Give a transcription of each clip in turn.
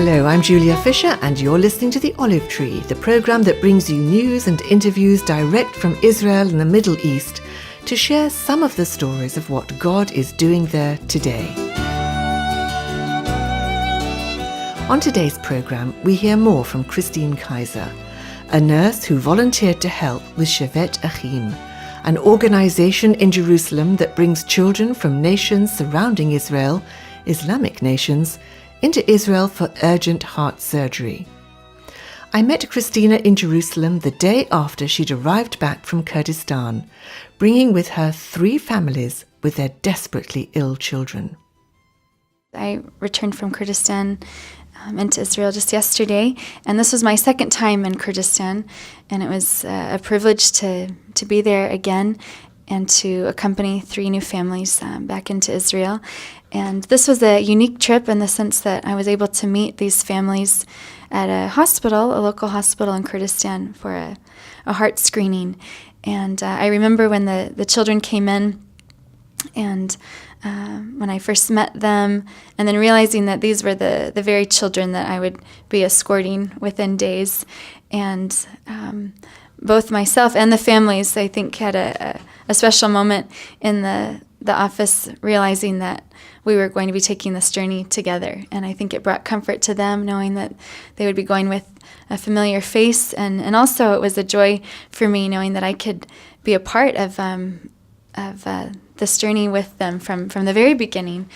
Hello, I'm Julia Fisher and you're listening to The Olive Tree, the programme that brings you news and interviews direct from Israel and the Middle East to share some of the stories of what God is doing there today. On today's programme, we hear more from Kristina Kayser, a nurse who volunteered to help with Shevet Achim, an organisation in Jerusalem that brings children from nations surrounding Israel, Islamic nations, into Israel for urgent heart surgery. I met Kristina in Jerusalem the day after she'd arrived back from Kurdistan, bringing with her 3 families with their desperately ill children. I returned from Kurdistan into Israel just yesterday, and this was my second time in Kurdistan, and it was a privilege to be there again and to accompany 3 new families back into Israel. And this was a unique trip in the sense that I was able to meet these families at a hospital, a local hospital in Kurdistan, for a heart screening. And I remember when the children came in, and when I first met them, and then realizing that these were the very children that I would be escorting within days. And both myself and the families, I think, had a special moment in the office, realizing that we were going to be taking this journey together. And I think it brought comfort to them, knowing that they would be going with a familiar face. And also it was a joy for me, knowing that I could be a part of this journey with them from the very beginning.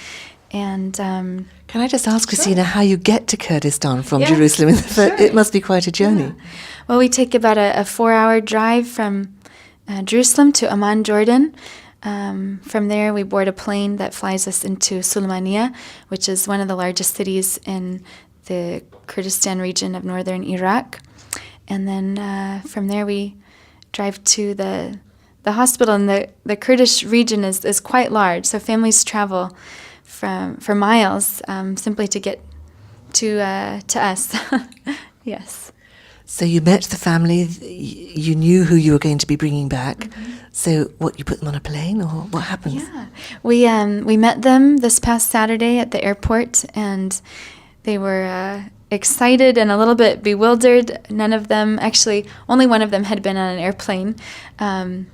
And can I just ask, Kristina, sure, how you get to Kurdistan from Yeah, Jerusalem? sure. It must be quite a journey. Yeah. Well, we take about a 4-hour drive from Jerusalem to Amman, Jordan. From there, we board a plane that flies us into Sulaymaniyah, which is one of the largest cities in the Kurdistan region of northern Iraq. And then from there, we drive to the hospital. And the Kurdish region is quite large, so families travel for miles simply to get to us. Yes. So you met the family, you knew who you were going to be bringing back. Mm-hmm. So what, you put them on a plane, or what happens? Yeah, we met them this past Saturday at the airport, and they were excited and a little bit bewildered. None of them, actually, only one of them had been on an airplane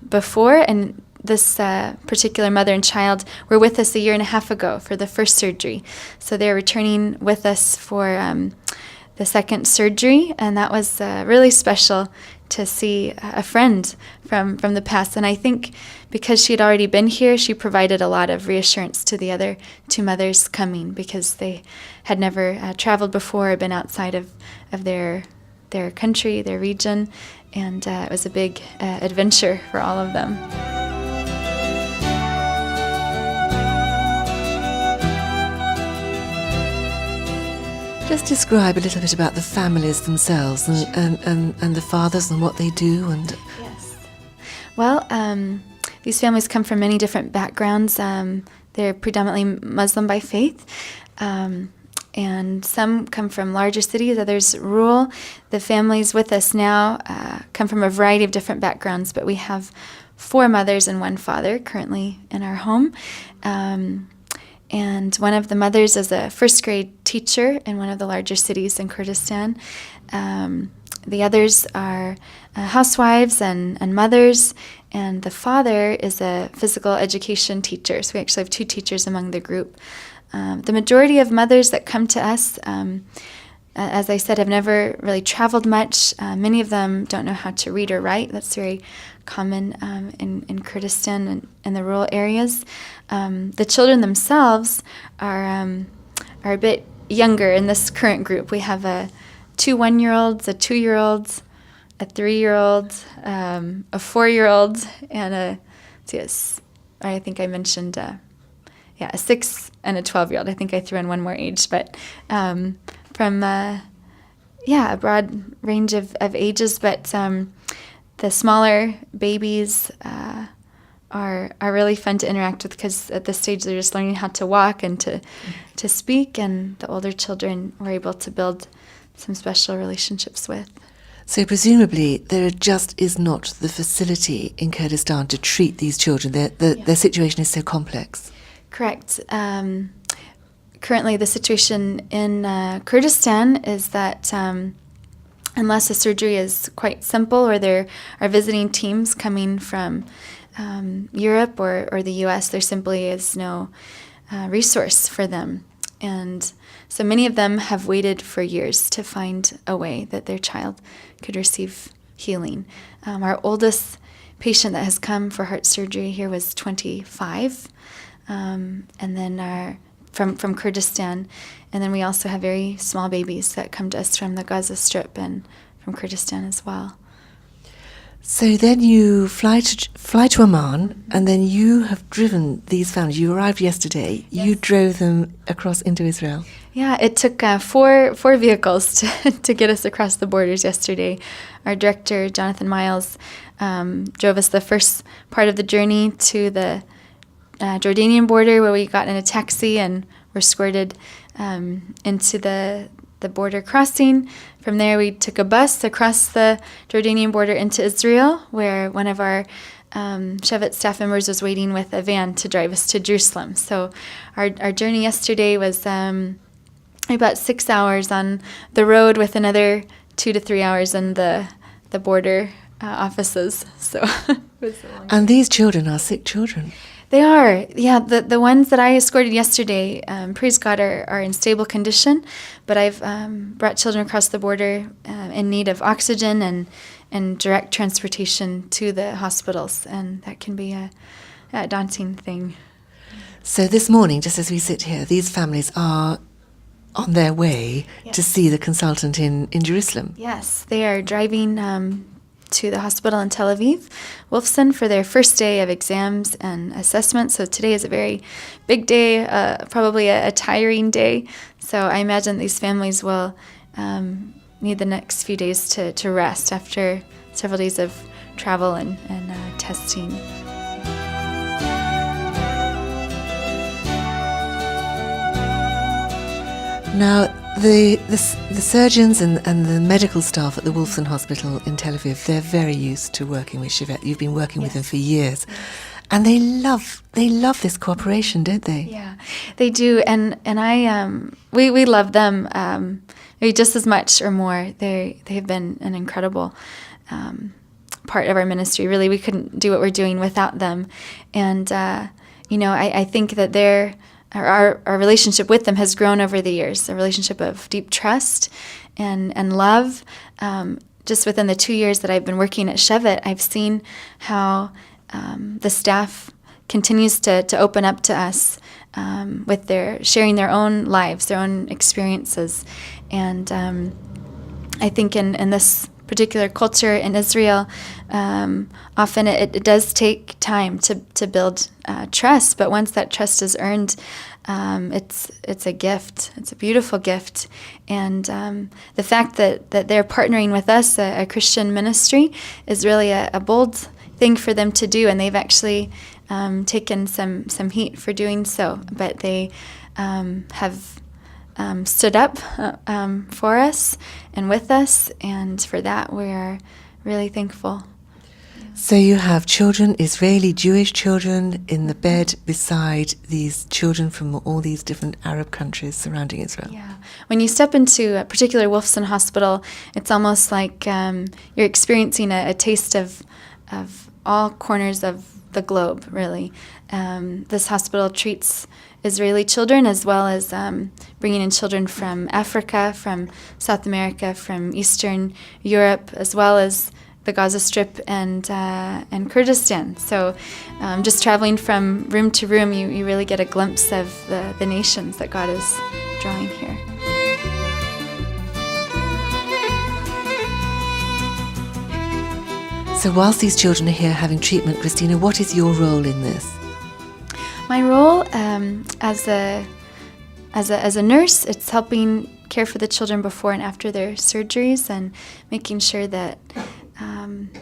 before, and this particular mother and child were with us a year and a half ago for the first surgery. So they're returning with us for the second surgery, and that was really special to see a friend from the past. And I think because she had already been here, she provided a lot of reassurance to the other 2 mothers coming, because they had never traveled before or been outside of their country, their region, and it was a big adventure for all of them. Just describe a little bit about the families themselves and the fathers and what they do. And Yes. Well, these families come from many different backgrounds. They're predominantly Muslim by faith, and some come from larger cities, others rural. The families with us now come from a variety of different backgrounds, but we have 4 mothers and 1 father currently in our home. And one of the mothers is a first grade teacher in one of the larger cities in Kurdistan. The others are housewives and mothers, and the father is a physical education teacher. So we actually have 2 teachers among the group. The majority of mothers that come to us, as I said, have never really traveled much. Many of them don't know how to read or write. That's very common in Kurdistan and in the rural areas. The children themselves are a bit younger in this current group. We have 2 1-year-olds, a 2-year-old, a 3-year-old, a 4-year-old, and I think I mentioned a 6 and a 12-year-old. I think I threw in one more age, but from a broad range of ages. But the smaller babies are really fun to interact with, because at this stage they're just learning how to walk and to speak, and the older children we're able to build some special relationships with. so presumably there just is not the facility in Kurdistan to treat these children. Their situation is so complex. Correct. currently the situation in Kurdistan is that unless the surgery is quite simple, or there are visiting teams coming from Europe or the U.S., there simply is no resource for them. And so many of them have waited for years to find a way that their child could receive healing. Our oldest patient that has come for heart surgery here was 25, and then from Kurdistan. And then we also have very small babies that come to us from the Gaza Strip and from Kurdistan as well. So then you fly to Amman, and then you have driven these families. You arrived yesterday. Yes. You drove them across into Israel. Yeah, it took four vehicles to get us across the borders yesterday. Our director, Jonathan Miles, drove us the first part of the journey to the Jordanian border, where we got in a taxi and were escorted into the border crossing. From there, we took a bus across the Jordanian border into Israel, where one of our Shevet staff members was waiting with a van to drive us to Jerusalem. So our journey yesterday was about 6 hours on the road, with another 2 to 3 hours in the border offices. So it was a long And these children are sick children. They are, yeah. The ones that I escorted yesterday, praise God, are in stable condition. But I've brought children across the border in need of oxygen and direct transportation to the hospitals, and that can be a daunting thing. So this morning, just as we sit here, these families are on their way to see the consultant in Jerusalem. Yes, they are driving to the hospital in Tel Aviv, Wolfson, for their first day of exams and assessments. So today is a very big day, probably a tiring day. So I imagine these families will need the next few days to rest after several days of travel and testing. Now, the surgeons and the medical staff at the Wolfson Hospital in Tel Aviv, they're very used to working with Shevet. You've been working with them for years. And they love this cooperation, don't they? Yeah, they do. And we love them maybe just as much or more. They've been an incredible part of our ministry. Really, we couldn't do what we're doing without them. And, I think that our relationship with them has grown over the years, a relationship of deep trust and love. Just within the 2 years that I've been working at Shevet, I've seen how the staff continues to open up to us with their sharing their own lives, their own experiences. And I think in this particular culture in Israel, often it does take time to build trust, but once that trust is earned, it's a gift. It's a beautiful gift. And the fact that they're partnering with us, a Christian ministry, is really a bold thing for them to do, and they've actually taken some heat for doing so, but they have stood up for us and with us, and for that we are really thankful. So you have children, Israeli Jewish children, in the bed beside these children from all these different Arab countries surrounding Israel. Yeah. When you step into a particular Wolfson Hospital, it's almost like you're experiencing a taste of all corners of the globe, really. This hospital treats Israeli children as well as bringing in children from Africa, from South America, from Eastern Europe, as well as the Gaza Strip and Kurdistan. So just traveling from room to room, you really get a glimpse of the nations that God is drawing here. So whilst these children are here having treatment, Kristina, what is your role in this? My role as a nurse, it's helping care for the children before and after their surgeries and making sure that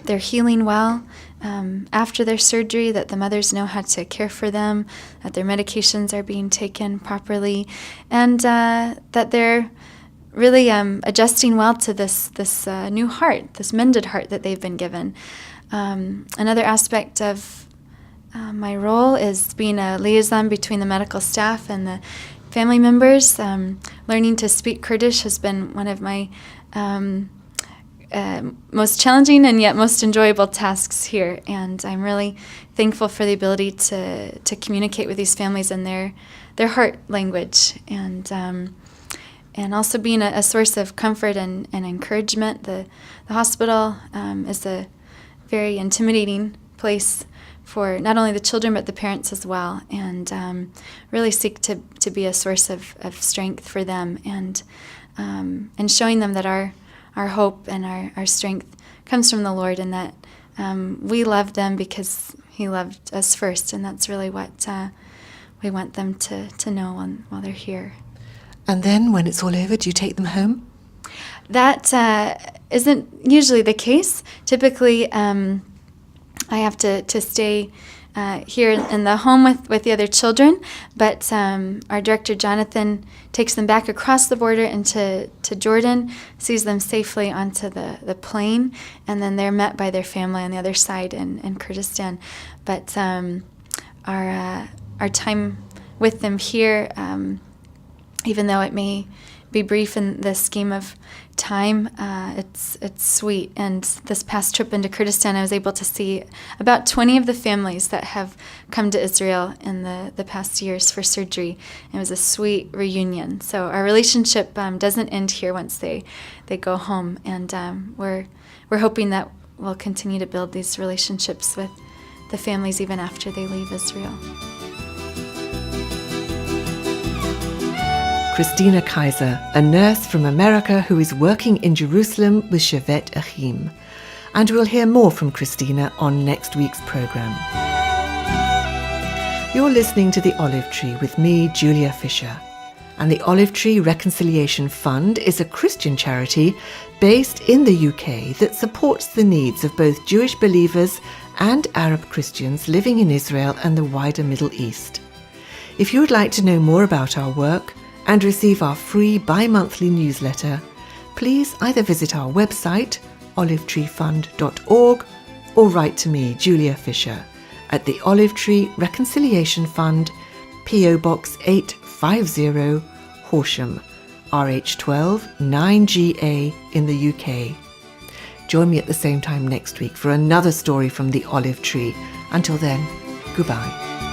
they're healing well after their surgery, that the mothers know how to care for them, that their medications are being taken properly, and that they're really adjusting well to this new heart, this mended heart that they've been given. Another aspect of my role is being a liaison between the medical staff and the family members. Learning to speak Kurdish has been one of my most challenging and yet most enjoyable tasks here, and I'm really thankful for the ability to communicate with these families in their heart language, and also being a source of comfort and encouragement. The hospital is a very intimidating place for not only the children but the parents as well, and really seek to be a source of strength for them, and showing them that our hope and our strength comes from the Lord, and that we love them because He loved us first, and that's really what we want them to know while they're here. And then when it's all over, do you take them home? That isn't usually the case. Typically, I have to stay here in the home with the other children, but our director, Jonathan, takes them back across the border into Jordan, sees them safely onto the plane, and then they're met by their family on the other side in Kurdistan. But our time with them here, even though it may be brief in the scheme of time, it's sweet. And this past trip into Kurdistan, I was able to see about 20 of the families that have come to Israel in the past years for surgery. It was a sweet reunion. So our relationship doesn't end here once they go home, and we're hoping that we'll continue to build these relationships with the families even after they leave Israel. Kristina Kayser, a nurse from America who is working in Jerusalem with Shevet Achim. And we'll hear more from Kristina on next week's programme. You're listening to The Olive Tree with me, Julia Fisher. And the Olive Tree Reconciliation Fund is a Christian charity based in the UK that supports the needs of both Jewish believers and Arab Christians living in Israel and the wider Middle East. If you would like to know more about our work and receive our free bi-monthly newsletter, please either visit our website, olivetreefund.org, or write to me, Julia Fisher, at the Olive Tree Reconciliation Fund, PO Box 850, Horsham, RH12 9GA in the UK. Join me at the same time next week for another story from the Olive Tree. Until then, goodbye.